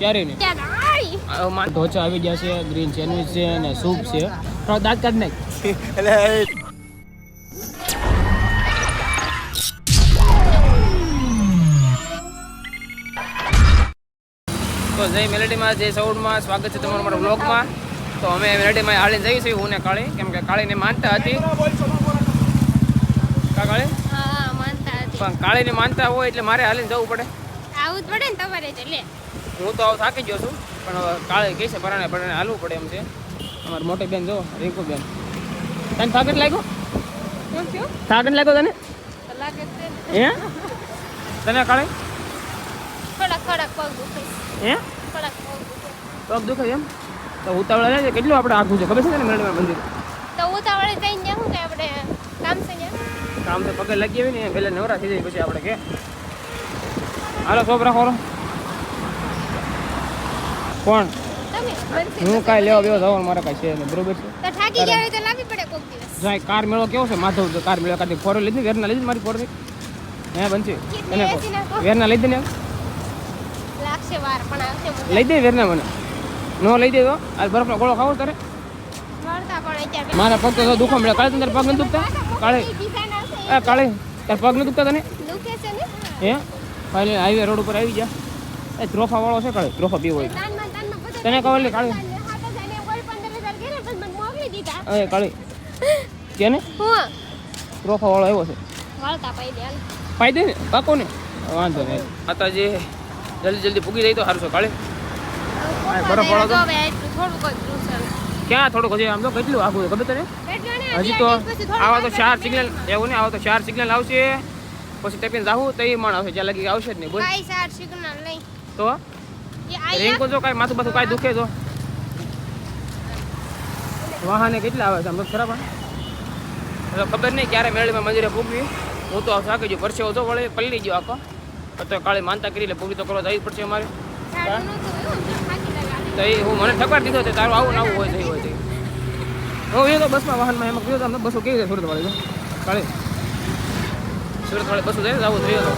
ક્યારે નહીં માન ઢોચા આવી ગયા છે, ગ્રીન સેન્ડવિચ છે અને સૂપ છે. દાંત કાઢ નાખ. તો જય મેલેડીમાં, જય સાઉન્ડમાં સ્વાગત છે તમારું મારા વ્લોગમાં. તો અમે મેલેડીમાં હાલીને જઈએ છીએ, હું ને કાળી, કેમ કે કાળીને માનતા હતી. કાળી પણ કાળીને માનતા હોય એટલે મારે હાલીને જવું પડે. આવું જ પડે ને તમારે એટલે. હું તો થાકી ગયો છું, પણ કાળી કહે છે પરાણે પરાણે હાલવું પડે એમ છે. અમારી મોટી બેન જો રીંકુ બેન, તને થાક જ લાગ્યો? થાક જ લાગ્યો તને? હે તને કાળી? થોડાક પગ દુખે. હે પગ દુખે એમ? તો ઉતાવળા જાય કેટલું આપણે આખું છે ખબર છે ને મેળવીમાં મંદિર? તો ઉતાવળે જઈને જાય શું કે આપણે કામ છે ને કામ તો પગે લાગી આવી ને પહેલાં નવરા થઈ જાય પછી આપણે કે હાલો છોકરા ખોરો. કોણ? હું કાંઈ લેવા બેવા જવાનું મારે કાંઈ છે નહીં, બરોબર છે? તો થાકી ગયા હોય તો લાવવી પડે કોક દિવસ. જાય કાર મેળવો કેવો છે માધવ? તો કાર મેળવા કાંઈ ફોર લીધી વેરના લીધી મારી ફોર હે બનશે એને વેરના લઈ દે ને. લાગશે વાર પણ આવશે લઈ દે વેરના મને નો લઈ દે તો આ બરફનો ગોળો ખાવો તારે? મળતા પણ અત્યારે મારા પગ તો દુખો મળે. કાળે તને પગ નથી દુખતા? કાળે એ કાળે તાર પગ નથી દુખતા તને? દુખે છે ને હે કાલે હાઈવે રોડ ઉપર આવી જા. એ ત્રોફા વાળો છે કાળે, ત્રોફા પીવો હોય તને કહો લે કાળે. એ કાળે કેને ત્રોફા વાળો આવ્યો છે, પાઈ દે ને પાકો ને વાંધો નહીં. માતાજી જલ્દી પૂગી જાય તો સારું છે કાળે. બરફ વાળો તો ક્યાં થોડુંક હજી આમ તો કેટલું આખું છે ખબર તને? હજી તો આવા તો 4 સિગ્નલ એવું ને, આવા તો 4 સિગ્નલ આવશે પછી ટેપીને જાવું તો એ માણ આવશે, જ્યાં લગી આવશે જ નહીં. બોલ તો રેન્કો જો કાંઈ માથું બાથું કાંઈ દુખે તો વાહને કેટલા આવે છે આમ તો ખરાબ. એટલે ખબર નહીં ક્યારે મેળવીમાં મંદિરે પૂગવી. હું તો થાકી ગયો, પરસેવો તો વળે પલળી ગયો આખો. તો કાલે માનતા કરી એટલે પૂરી તો કરવા જવી પડશે અમારે. તો એ હું મને ઠકવાર દીધો છે તારું આવું આવું હોય થઈ હોય થઈ. હું એ તો બસમાં વાહનમાં એમાં ગયો તમને બસો કેવી રીતે સુરત વાળી કાલે સુરત વાળે બસો જાય જવું જોઈએ તો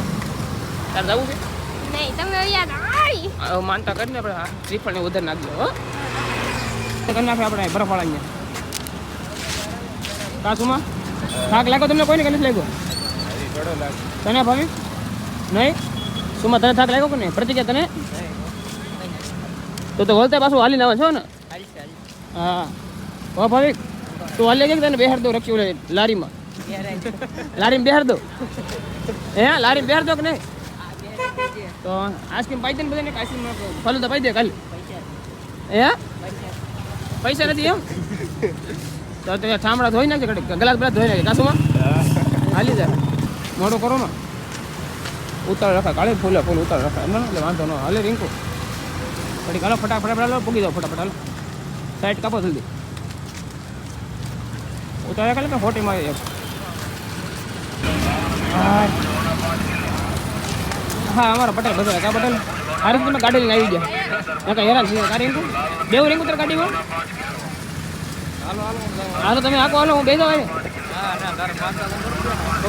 તારે જવું છે નહીં તમે માનતા કરીને આપણે હા શ્રીફળને વધારે નાખજો હો કરી નાખે આપણે બરફવાળા કાચુમાં. થાક લાગ્યો તમને? કોઈને કે નથી લાગ્યો? તને ભાવી નહીં? સુમાં તને થાક લાગ્યો કે નહીં? પ્રતિક્રિયા તને? તો વળતા પાછું હાલીને આવે છો ને? હા હો ભાવિક તું હાલી કે તને બેહાર દો રક્ષી ઓલે લારીમાં? લારીમાં બેહાર દો? હે લારીમાં બેહાર દો કે નહીં? તો આઈસ્ક્રીમ પાઈ દે ને બધાને. આઈસ્ક્રીમ ફલુદા પાઈ દે કાલે. હે પૈસા નથી એમ? તો ઠામડા ધોઈ નાખે કડી ગલાસ બલાસ ધોઈ નાખે કાસુમાં હાલી જાય. મોડું કરો ને ઉતાર રખા કાળે ફૂલે ફૂલ ઉતાર રખા એમ એટલે વાંધો ન હાલે. રીંકુ કડી હાલો ફટાફટ હાલો પૂગી જાઓ ફટાફટ હાલો. સાઈડ કાપો જલ્દી ઉતાર્યા કાલે મેં હોટીમાં એક હા અમારા પટેલ બધા કા પટેલ આ રીતે તમે ગાડી લઈને આવી ગયા કાંઈ હેરાન થઈ કા રીંકુ બેવ રીંકુ તાર ગાડીમાં હાલો તમે આખો હાલો હું બે જાવ.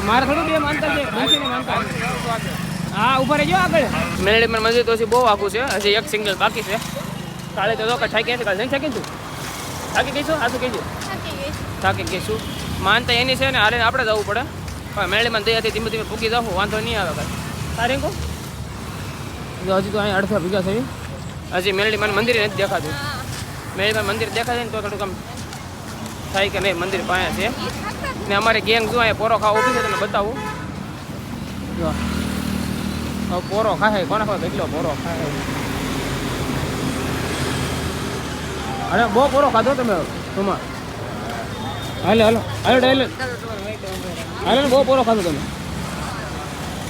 મારે થોડું બે માનતા છે બંસીને માનતા. હા ઉભા રહેજો આગળ. મેલેડીમાં મંદિર તો બહુ આખું છે, હજી એક સિંગલ બાકી છે. કાલે તો થાકી છે, કાલે નહીં થાકી તું? થાકી ગઈશું? આ શું કહીશું? થાકી ગઈશું. માનતા એની છે ને હારે આપણે જવું પડે, પણ મેલેડીમાં દયાથી ધીમે ધીમે પૂગી જાવ વાંધો નહીં આવે કાંઈ. સારી કહું હજી તો અહીં અડધા ભેગા થઈ. હજી મેલેડીમાં મંદિર નથી દેખાતું. મેલેડીમાં મંદિર દેખાય છે ને તો થોડુંક આમ થાય કે નહીં મંદિર પાસે છે. ને અમારી ગેંગ જો અહીંયા પોરો ખાવા ઊભી છે તમને બતાવું. જો હવે પોરો ખાય કોને ખબર કેટલો પોરો ખાય. અરે બહુ પોરો ખાધો તમે તમાર. હાલો હાલો હાલો હાલો હાલો બહુ પોરો ખાધો તમે.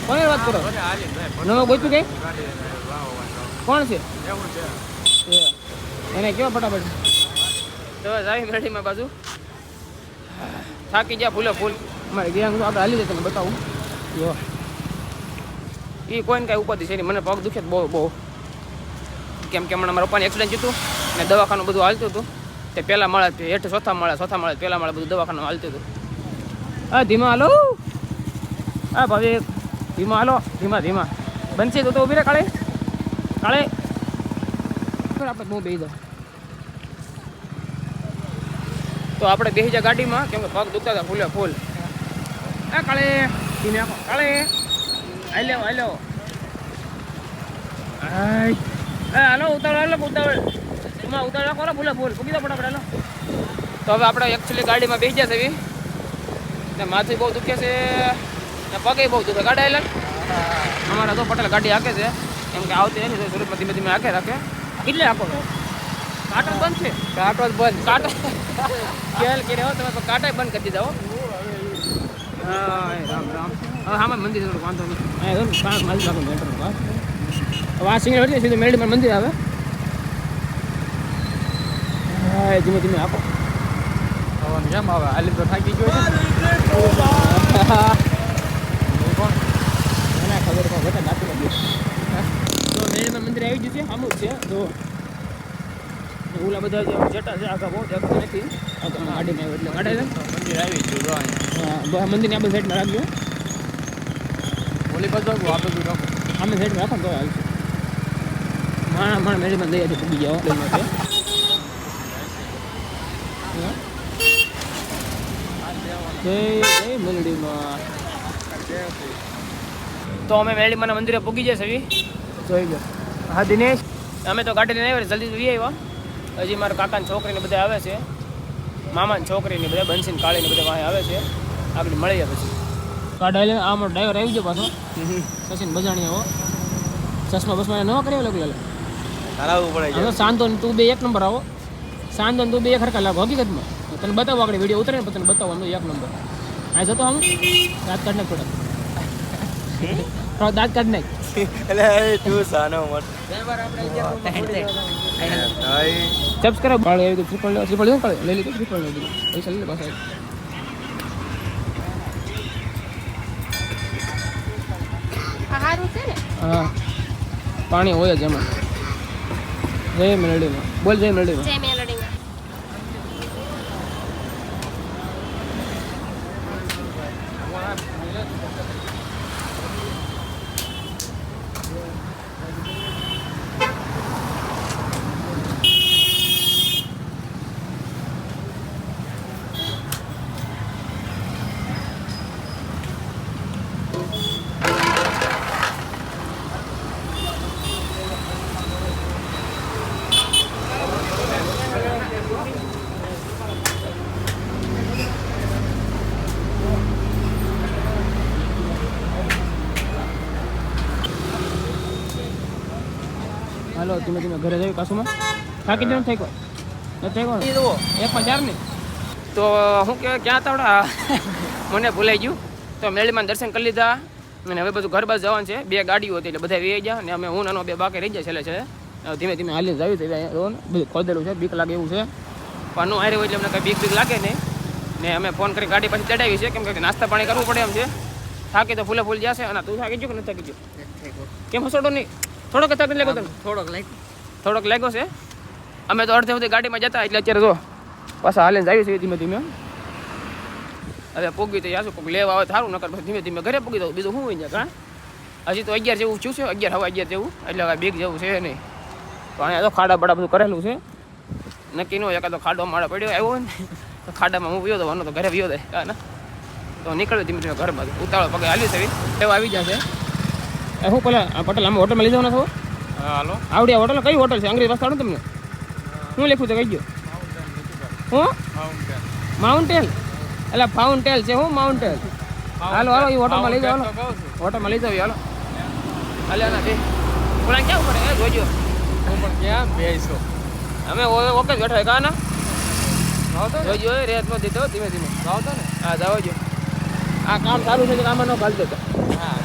કોની વાત કરો? નવો ગોચ્યું કઈ કોણ છે એને કેવો ફટાફટ તો જાય મેળીમાં બાજુ થાકી ગયા ફૂલે ફૂલ. અમારી ગેંગ આપણે હાલી જાય તમને બતાવું. જો એ કોઈને કાંઈ ઉપાધિ છે નહીં. મને પગ દુખે બહુ બહુ કેમ કે હમણાં મારા પપ્પાને એક્સિડન્ટ થયું ને દવાખાનું બધું હાલતું હતું. તે પહેલાં માળે હેઠ ચોથા માળે પહેલાં માળે બધું દવાખાનું હાલતું હતું. હા ધીમા હાલો હા ભાઈ ધીમા હાલો ધીમા બનશે તો ઊભી રહે કાળે કાળે ખબર આપણે બહુ બેસી જાવ. તો આપણે બેસી જા ગાડીમાં, કેમ કે પગ દુખતા હતા ફૂલે ફૂલ. એ કાળે ધીમે આખો કાળે હાલો હાલો ઉતાવળ એમાં ઉતાવળ રાખો ફૂલે ફૂલ પૂકી દો ફટાફટ. હાલો તો હવે આપણે એકચ્યુઅલી ગાડીમાં બેસી જશે એવી ને માથું બહુ દુખે છે ને પગે બહુ દુખે. ગાડી આવેલા અમારા તો પટેલ ગાડી હાકે છે, કેમ કે આવતી નથી તો સુરતમાં ધીમે ધીમે હાકે રાખે. કેટલે હાકો છો? કાંટો બંધ છે? કાંટો જ બંધ. કાંટો ખેલ કે રહો તમે, કાંટા બંધ કરી દીધા હો. હા રામ રામ. હવે આમાં મંદિર થોડું વાંધો નહીં. કાંક મારી લાગુ મેટર. હવે આ સિંગલ એટલે સીધું મેરડીમાં મંદિર આવે. હા ધીમે ધીમે આપો. કેમ આવે આલી તો થાકી ગયો છે. ખબર ઘટા નાખી લાગ્યું. તો મેરડીમાં મંદિર આવી ગયું છે, આમ જ છે. તો ઓલા બધા જે જટા છે આગળ બહુ જગત નથી. ગાડીમાં આવ્યું એટલે ગાડી મંદિર આવી ગયું. હા મંદિરની આ બધી સાઈડમાં રાખજો. ઓલી બાજુ આ બધું રાખો, આમે સાઈડમાં રાખો ને તો આવશે. માણા મેરડીમાં દઈ પૂગી જાઓ. જય મેરડીમાં. તો અમે મેરડીમાં મંદિરે પૂગી જશે જોઈ ગયો. હા દિનેશ, અમે તો ગાડી લઈને આવ્યા જલ્દી વી આવ્યા. હજી મારા કાકાની છોકરીને બધા આવે છે, મામાની છોકરીને બધા બંસીને કાળીને બધા વાંહે આવે છે. આગળ મળી જાય પછી ગાડી લઈને આ મારો ડ્રાઈવર આવી ગયો પાછો. સચિન બજાણી આવો ચશ્મા બસમાં નવા કરી લખેલા કરાવવું પડે. શાંતો તું બે એક નંબર આવો. શાંતો તું બે એક હરકા લાગો. હકીકતમાં તને બતાવો આગળ વિડીયો ઉતરે ને તને બતાવવાનું એક નંબર. આ જતો આમ દાંત કાઢ નાખ થોડા દાંત કાઢ નાખ. સબસ્ક્રાઇબ બાળ આવી તો ત્રિપલ લઈ લીધું. ત્રિપલ લઈ લીધું પૈસા લઈ લે પાછા. સારું છે ને? હા પાણી હોય જ એમાં. જય મેરડીમાં બોલ. જય મેરડીમાં. જય મેલડીમાં. હાલો ધીમે ધીમે ઘરે જઈએ. પાછુંમાં થાકી જવાનું થઈ ગયો નથી થઈ ગયો. એકમાં ચાર નહીં તો શું કહેવાય ક્યાં હતા મને ભૂલાઈ ગયું. તો મેરડીમાં દર્શન કરી લીધા અને હવે બધું ઘર બાજુ જવાનું છે. બે ગાડીઓ હતી એટલે બધા વી ગયા ને અમે હું નાનો બે બાકી રહી જાય છેલ્લે ધીમે ધીમે હાલી જ આવી. બધું ખોદેલું છે, બીક લાગે એવું છે. પણ નું હારે હોય એટલે અમને કંઈ બીક લાગે નહીં. ને અમે ફોન કરી ગાડી પાછી ચડાવી છે, કેમ કે નાસ્તા પાણી કરવું પડે એમ છે. થાકી તો ફૂલે ફૂલ જશે. અને તું થાકી ગયો કે નથી થાકી ગયો? કેમ હસોડો નહીં? થોડોક થાક લાગ્યો તને? થોડોક લાગ્યો છે. અમે તો અડધે સુધી ગાડીમાં જતા એટલે અત્યારે જો પાછા હાલીને જાય છે ધીમે ધીમે. હવે પૂગી તો યાશું કોઈક લેવા આવે સારું, નકર ધીમે ધીમે ઘરે પૂગી દઉં. બીજું શું હોય જાય? કાં હજી તો 11 જેવું છું છે, 11 હવા 11 જેવું, એટલે હવે બીક જેવું છે નહીં. તો અહીંયા તો ખાડા બડા બધું કરેલું છે. નક્કી ન હોય એકાદો ખાડો માળો પડ્યો આવ્યો હોય ને તો ખાડામાં હું વ્યો તો વાનો તો ઘરે વ્યો જાય કાં ના. તો નીકળ્યો ધીમે ધીમે ઘરમાં. ઉતાળો પગે હાલ્યું છે એવા આવી જશે. શું પેલા પટેલ આમ હોટલમાં લઈ જવાના છો? હાલો આવડી આ હોટલ કઈ હોટલ છે? અંગ્રેજી ભાષા તમને શું લખ્યું છે? કઈ ગયો હું માઉન્ટેન એટલે ફાઉન્ટેલ છે. હું માઉન્ટેન. હાલો હાલો એ હોટલમાં લઈ જાઓ. હોટલમાં લઈ જાવ. હાલો હાલે ના બે ઓલા ક્યાં પડે એ જોજો. ક્યાં બેસો અમે ઓકે જ બેઠા કાં ના જોજો. રેત નો દીધો ધીમે ધીમે જાવ તો ને. હા જાવ જો. આ કામ સારું છે કે આમાં ન ગાલ દેતો. હા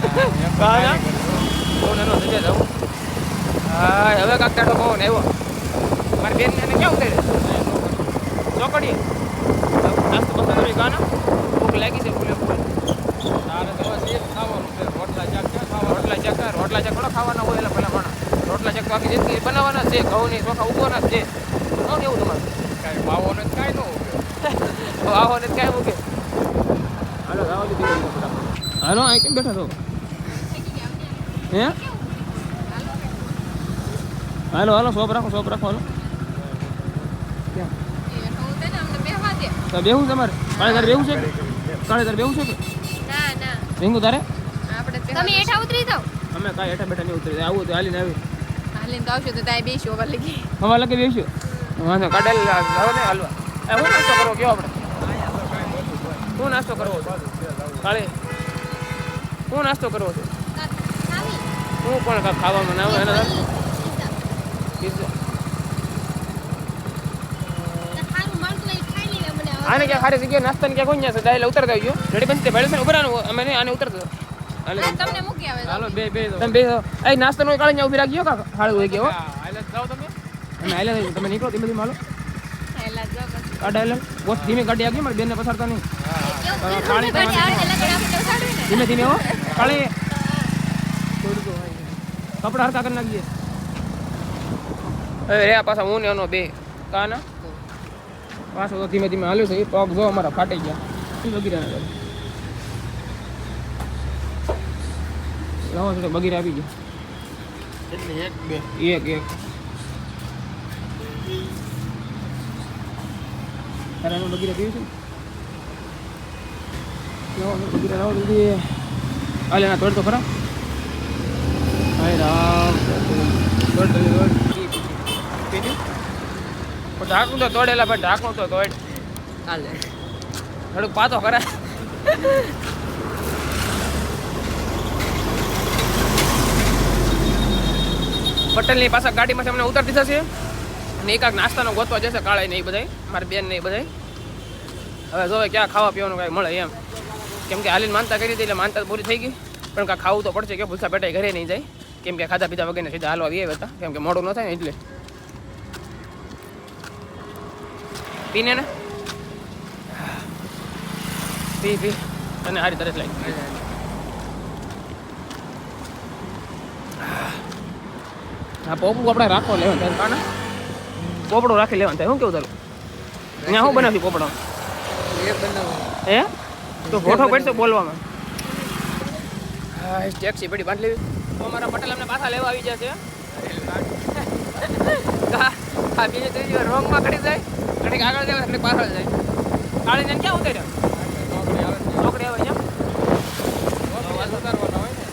ફોન એનો થઈ જાય. હા હવે કાંક ટાટો પવન આવ્યો. મારી બેન એને ક્યાં ઉતરે ચોકડીએ નાસ્તો પસંદ કરી કાના ભૂખ લાગી છે ફૂલે ફૂલ. રોટલા ચેક થોડા ખાવાના હોય. એટલે પેલા પણ રોટલા ચેક બાકી જિંદગી બનાવવાના છે. ઘઉંની ચોખા ઉગવાના જ છે. ન કેવું તમારે કાંઈ વાવોને જ કાંઈ ન ઉગે. વાવોને જ કાંઈ ઉગે. હાલો રાવા દીધી. હાલો અહીં કેમ બેઠા છો? હે હાલો હાલો શોપ રાખો હાલો ક્યાં તો બેહું તમારે કાલે તારે બેહું છે કે રીંગુ તારે તમે હેઠા ઉતરી જાઓ અમે કાંઈ હેઠા બેઠા નહીં ઉતરી આવું તો હાલીને આવી હાલીને તો આવશો તો ત્યાં બેસી ઓવર લગી હવા લગે બેસ્યું વાંધો કાઢેલ જાવ ને હાલવા હું નાસ્તો કરવો કયો આપણે શું નાસ્તો કરવો છે કાલે શું નાસ્તો કરવો છે હું પણ કાંઈ ખાવામાં ના આવે એના પીઝા આને ક્યાં ખારી જગ્યાએ નાસ્તાને ક્યાં કોઈ છે ડાયલે ઉતરતા આવજો રેડી બનશે ભેળ છે ઉભરાનું અમે આને ઉતરતો તમને મૂકી આવે હાલો બે તમે બે એ નાસ્તાનો કાળે ત્યાં ઉભી રાખજો કા હાળું હોય ગયો હાલે જાવ તમે અને હાલે તમે નીકળો ધીમે ધીમે હાલો હેલા જાવ કાઢાલે બસ ધીમે કાઢી આગી મારી બેનને પસારતા નહીં કાળી ધીમે ધીમે હો કાળી કપડા હરકા કરી નાખીએ હવે રે પાછા હું ને એનો બે કાના પાછો તો ધીમે ધીમે હાલ્યું છે એ પગ જો અમારા ફાટી ગયા બગીરા લાવો થોડે બગીરા આવી ગયા એક તારાનું બગીરા પીવું છે લાવો બગીરા લાવો જલ્દી હાલે ના તોડ તો ખરા હાય રામ તોડ ઢાંકણું તો તોડેલા ભાઈ ઢાંકણું તો તોડ હાલે થોડુંક પાતો ખરા પટેલની પાછા ગાડીમાંથી અમને ઉતારી દીધા છે અને એકાક નાસ્તાનો ગોતવા જશે કાળા ને એ બધા મારી બેન ને એ બધા હવે જોવે ક્યાં ખાવા પીવાનું કાંઈ મળે એમ કેમ કે હાલીને માનતા કરી હતી એટલે માનતા પૂરી થઈ ગઈ પણ કાંઈ ખાવું તો પડશે કે ભૂસા પેટાઈ ઘરે નહીં જાય કેમ કે ખાધા પીધા વગેરે સીધા હાલવા આવ્યા હતા કેમ કે મોડું ન થાય ને એટલે પીને ને પી અને હારી તરત લાગી હા પોપડું આપણે રાખો લેવાનું થાય કાના પોપડું રાખી લેવાનું થાય શું કેવું તારું અહીંયા શું બનાવ્યું પોપડો હે તો ફોટો પડશે બોલવામાં હા ટેક્સી પડી બાંધ લેવી તો અમારા પટેલ અમને પાછા લેવા આવી જશે હા બીજી ત્રીજી વાર રોંગમાં કરી જાય ઘડીક આગળ જાય ઘડીક પાછળ જાય કાળીને ક્યાં ઉતાર્યા નોકરી આવે એમ ઉતારવાના હોય ને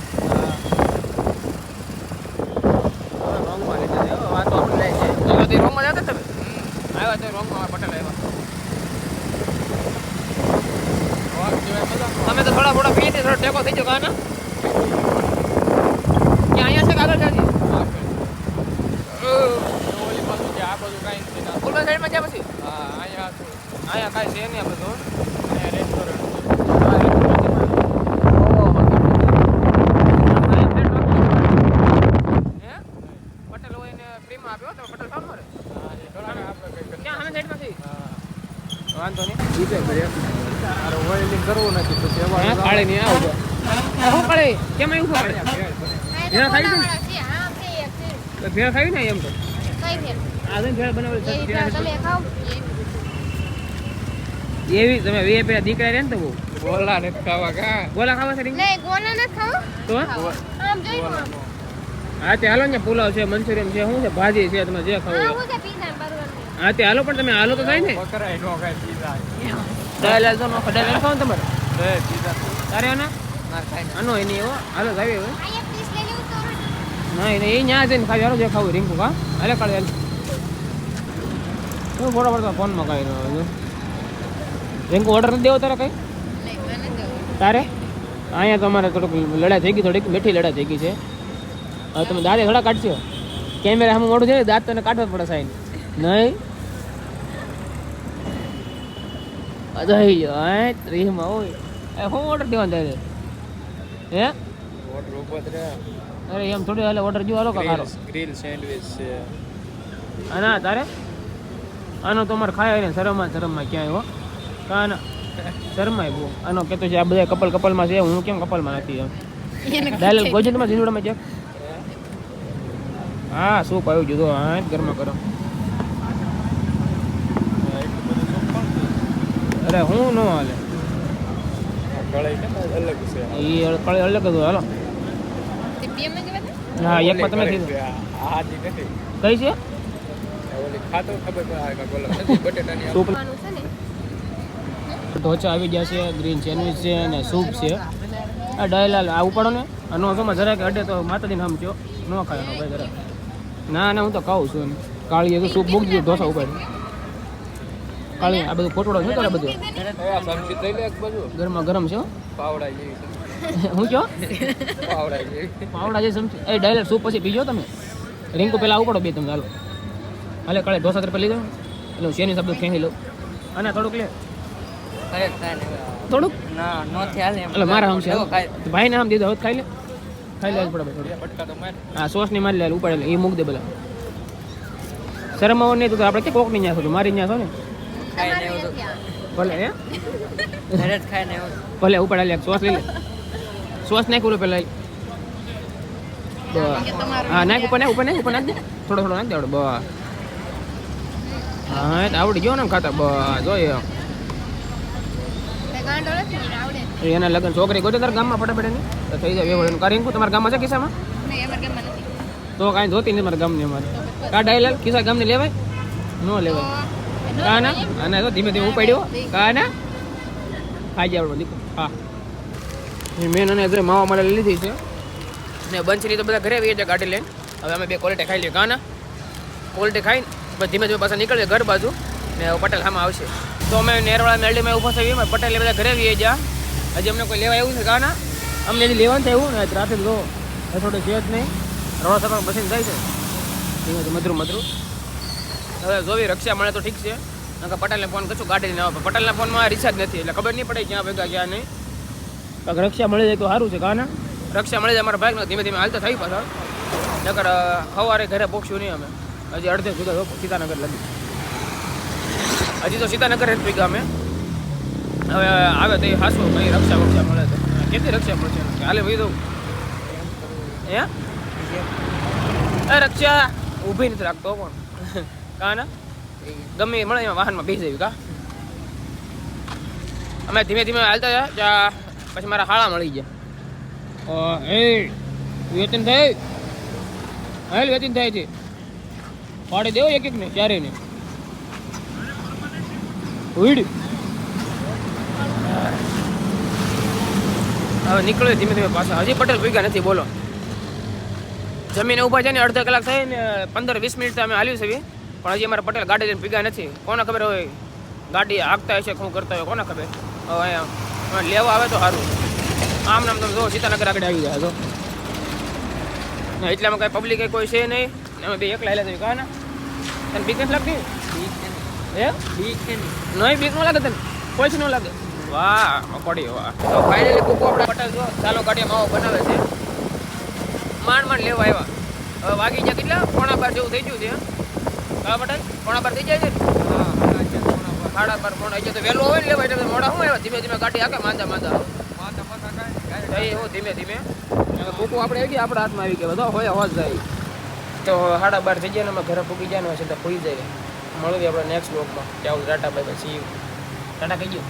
રોંગમાં લઈ જાય વાતો આપણે લઈ જાય તો રોંગમાં જતા તમે આવ્યા તો રોંગમાં પટેલ આવ્યા તમે તો થોડા પીએ થોડો ટેકો થઈ ગયો કાના ક્યાં અહીંયા છે કાગળ જાજી ઓલી પાછું છે આ બધું કાંઈ નથી ઓલા સાઈડમાં જ્યાં પછી હા અહીંયા કાંઈ છે નહીં આ બધું અહીંયા રેસ્ટોરન્ટ પટેલ હોય ને ફ્રીમાં આપ્યો તો પટેલ સામે રે ક્યાં સામે સાઈડમાંથી વાંધો નહીં ઓઇલિંગ કરવું નથી પછી કાળે નહીં આવું શું કાળે કેમ આવ્યું કાળે ભેળ ખાવી છે ભેળ ખાવી ને એમ તો આ ભેળ બનાવેલી એવી તમે વે પેલા દીકરા રે ને તો ગોલા ને ખાવા કા ગોલા ખાવા છે નહીં ગોલા ન ખાવ તો આમ જોઈ લો હા તે હાલો ને પુલાવ છે મંચુરિયન છે શું છે ભાજી છે તમે જે ખાવ હું છે પીઝા બર્ગર હા તે હાલો પણ તમે હાલો તો થાય ને બકરાય નો ખાય પીઝા ડાયલ જો નો ડાયલ ખાવ તમારે પીઝા તારે આના આનો એની એવો હાલો જાવી હવે આયા પીસ લઈ લેવું તો નહીં એ ન્યા જઈને ખાવી હાલો જે ખાવું રીંકુ કા હાલે કાળે હાલ શું ફોટો પડતો ફોનમાં કાંઈ રહ્યો રીંકુ ઓર્ડર નથી દેવો તારે કંઈ નહીં મને તો તારે અહીંયા તો અમારે થોડુંક લડાઈ થઈ ગઈ થોડીક મીઠી લડાઈ થઈ ગઈ છે હવે તમે દાંતે થોડા કાઢશો કેમેરા સામે મોડું છે ને દાંત તને કાઢવા પડે સાઈન નહીં અદાઈ હા ત્રીસમાં હોય શું ઓર્ડર દેવાનો તારે હે ઓર્ડર ઉપર અરે એમ થોડી હાલે ઓર્ડર જો હાલો કારો ગ્રીલ સેન્ડવિચ છે ના તારે આનો તો અમારે ખાય ને શરમમાં ક્યાંય હો કાના શરમાય બહુ આનો કહેતો છે આ બધા કપલમાં છે હું કેમ કપલમાં નથી એમ ડાયલ ગોજનમાં જીંદોડામાં છે હા સૂપ આવ્યું જુદો હા ગરમા ગરમ અરે હું ન હાલે કળાઈ કેમ અલગ છે એ કળાઈ અલગ હતું હાલો તે પીએમ ને કેવા હા એકમાં તમે કીધું હાથી નથી કઈ છે ઓલી ખાતો ખબર પડે કે બોલો નથી બટેટાની સૂપ ખાવાનું છે ને ઢોચા આવી ગયા છે ગ્રીન સેન્ડવિચ છે અને સૂપ છે આ ડાયલાલ આ ઉપાડો ને આનો સમજ જરાક અડે તો માતાજીને સમજો ન ખાય એનો ભાઈ જરાક ના ના હું તો ખાઉં છું એમ કાળી તો સૂપ મૂકી દીધું ઢોસા ઉપાડી કાળી આ બધું પોટોડો શું કરે બધું સમજી થઈ લે એક બાજુ ગરમા ગરમ છે હો. પાવડા જેવી હું કયો પાવડા જેવી પાવડા જે સમજી એ ડાયલાલ સૂપ પછી પીજો તમે રિંકુ પહેલાં ઉપાડો બે તમે હાલો હાલે કાળે ઢોસા તરફ લીધો એટલે હું શેની શબ્દ ખેંચી લઉં અને થોડુંક લે થોડુંક ના નો થયા એમ એટલે મારા આમ છે ભાઈ ને આમ દીધો હવે ખાઈ લે પડે ભાઈ થોડું બટકા તો માર હા સોસ ની મારી લે ઉપાડે લે એ મૂક દે પેલા શરમ આવો નહીં તો આપણે કે કોક ની ન્યા છો મારી ન્યા છો ને ખાઈને એવું ભલે હે ઘરે જ ખાઈને એવું ભલે ઉપાડે લે સોસ લઈ લે સોસ નાખ ઓલો પેલા હા નાખ ઉપર નાખ દે થોડો નાખ દે આવડે બસ હા એ તો આવડી ગયો ને ખાતા બસ જોઈએ ગાંડો નથી મને આવડે એના લગન છોકરી ગોતે તારા ગામમાં ફટાફટ એની તો થઈ જાય વેવળ કારીન તમારા ગામમાં છે કિસ્સામાં નહીં અમારા ગામમાં નથી તો કાંઈ ધોતી નહીં મારા ગામની અમારે કા ડાયલાલ કિસ્સા ગામને લેવાય ન લેવાય કાના અને તો ધીમે ધીમે ઉપાડ્યો કાના ખાઈ જાય દીકરો હા મેન અને ઘરે માવા મળે લીધી છે ને બંચની તો બધા ઘરે આવી છે ગાડી લઈને હવે અમે બે ક્વોલિટી ખાઈ લઈએ કાના ક્વોલિટી ખાઈને પછી ધીમે ધીમે પાછા નીકળીએ ઘર બાજુ ને પટેલ સામે આવશે તો અમે નેરવાળા મેરડીમાં ઊભા થઈએ પટેલ બધા ઘરે આવીએ જ્યાં હજી અમને કોઈ લેવા આવ્યું છે કાના અમને હજી લેવાનું થયું ને રાતે જો થોડું છે જ નહીં રવા સકળ મશીન જાય છે ધીમે મધરું હવે જોવી રક્ષા મળે તો ઠીક છે નકર પટેલને ફોન કરશું ગાડી લઈને આવે પટેલના ફોનમાં રિચાર્જ નથી એટલે ખબર નહીં પડે ક્યાં ભેગા ક્યાં નહીં કાંઈક રક્ષા મળી જાય તો સારું છે કાના રક્ષા મળી જાય અમારા બાઇકને ધીમે ધીમે હાલતા થઈ પાછળ નકર સવારે ઘરે પહોંચ્યું નહીં અમે હજી અડધે સુધી સીતાનગર લગી હજી તો સીતાનગર જ ભેગા અમે હવે આવે તો એ હાસવું કઈ રક્ષા મળે તો કેટલી રક્ષા મળશે હાલે ભાઈ દઉં એ રક્ષા ઊભી નથી રાખતો પણ કાના ગમે એ મળે એમાં વાહનમાં બેસી જવી કા અમે ધીમે ધીમે હાલતા ત્યાં પછી મારા હાળા મળી ગયા એ વેતન થાય હાલ વેતન થાય છે પાડી દેવો એક ને ચારે ને ઉડ હવે નીકળ્યો ધીમે ધીમે પાછા હજી પટેલ ભેગા નથી બોલો જમીને ઊભા છે ને અડધા કલાક થાય ને 15-20 મિનિટ અમે હાલ્યું છે પણ હજી અમારા પટેલ ગાડી લઈને ભેગા નથી કોને ખબર હોય ગાડી હાંકતા હશે શું કરતા હોય કોને ખબર હવે અહીંયા લેવા આવે તો સારું આમ નામ તમે જો સીતાનગર આગળ આવી જાય તો એટલામાં કાંઈ પબ્લિક કોઈ છે નહીં અમે બે એકલા હેલા થયું કાના તને બીક નથી લાગતી એ નહીં બીક ન લાગે તને કોઈ જ ન લાગે વાહ મકોડી વાહ તો ફાઇનલી કુકુ આપણે પટેલ જો ચાલો ગાડી માવો બનાવે છે માંડ લેવા આવ્યા હવે વાગી ગયા કેટલા 12:30 જેવું થઈ ગયું છે હા પટેલ 12:30 થઈ જાય છે હા 12:30 તો વહેલું હોય ને લેવા એટલે મોડા શું આવ્યા ધીમે ધીમે ગાડી આકે માંદા એવું ધીમે ધીમે કુકુ આપણે આવી ગયા આપણા હાથમાં આવી ગયા બધો હોય અવાજ જાય તો 12:30 થઈ જાય ને અમે ઘરે પૂગી જાય ને સીધા ખોઈ જાય મળવી આપણે નેક્સ્ટ બ્લોગમાં ત્યાં Tata bye bye see you tata કહી ગયું